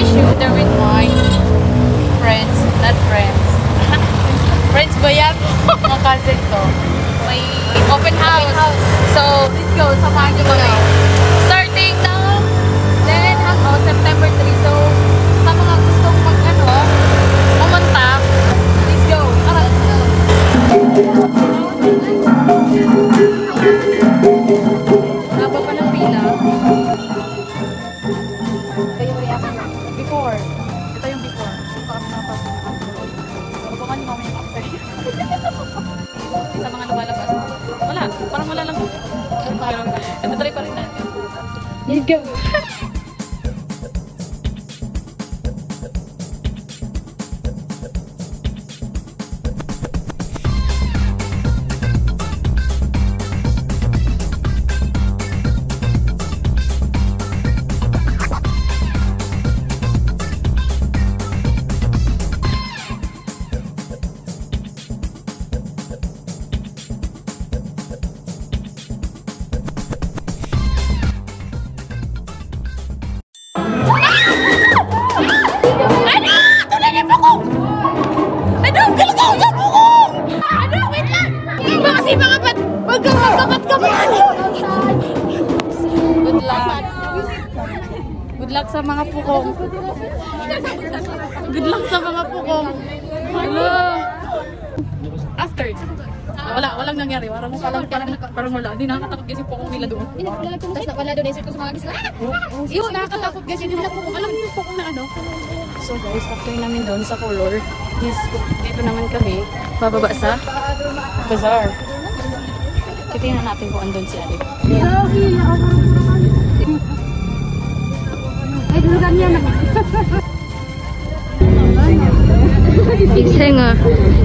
issue there with my friends, not friends. Friends ba yan? Mga cousin to. May open house. So, let's go. Samahan nyo kami. Starting ng September 3. So, sa mga gustong pumunta, let's go. Let's go. Haba pa ng pila. Ito yung reaction. Before. Ito yung before. Abangan nyo mamaya after. Sa mga lumalabas. Wala. Parang wala lang. Ito try pa rin natin. Let's go. Good luck sa mga pukong. Good luck sa mga pukong. Hello. After. Walang nangyari. Parang wala. Hindi nakakatakot kasi pukong nila doon. Tapos wala doon. Isip ko sa mga gisla. Yun, nakakatakot kasi hindi nila pukong. Alam niyo pukong na ano. So guys, after namin doon sa color, dito naman kami bababa sa bazaar. Titingnan natin kung andun si Alip. Ay, dulugan niya na. Isay nga.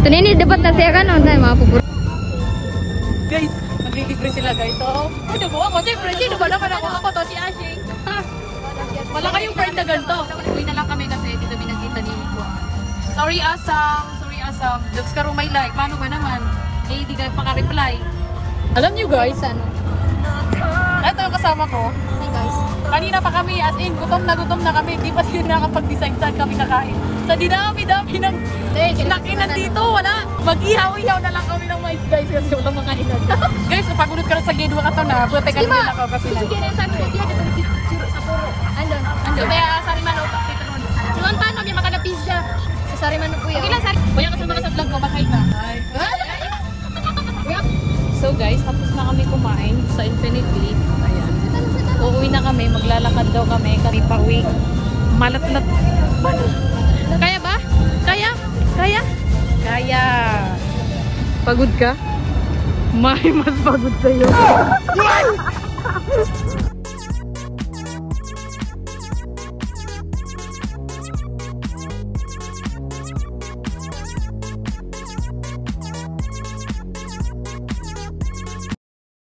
Ito nini, dapat na siya ka no? Mga pupuro. Guys, maglilibre sila guys. So, ano mo ako? Siyempre, sino ba naman ako to? Si Ashing. Wala kayong friend na ganito. Uwi na lang kami kasi hindi kami nagkita ni Juan. Sorry Asam. Dogs ka rumay like. Paano ba naman? Eh, hindi ka paka-reply. Alam nyo guys, ano? Ito yung kasama ko. Hey guys. Kanina pa kami, as in, gutom na kami. Di pa sila nakapag-decide saan kami kakain. Sa dinami-dami ng snack-inan dito, wala. Mag-ihaw-ihaw na lang kami ng mais guys kasi walang makainan. Guys, pagulot ka na sa G2 ka to na, buti ka na ako kasi na. Sige na sa akin, dia dito sa puro. Andun. So, kaya Sarimano, dito nun. Juan, paano? May makanapis siya. Sa Sarimano po yun. Okay lang, Kuya, kasama ka sa vlog ko, makain na. So guys, tapos na kami kumain sa Infinity. Ayan. Uuwi na kami, maglalakad daw kami. Kami pa uwi. Malat-lat. Kaya ba? Kaya. Pagod ka? May mas pagod sa'yo.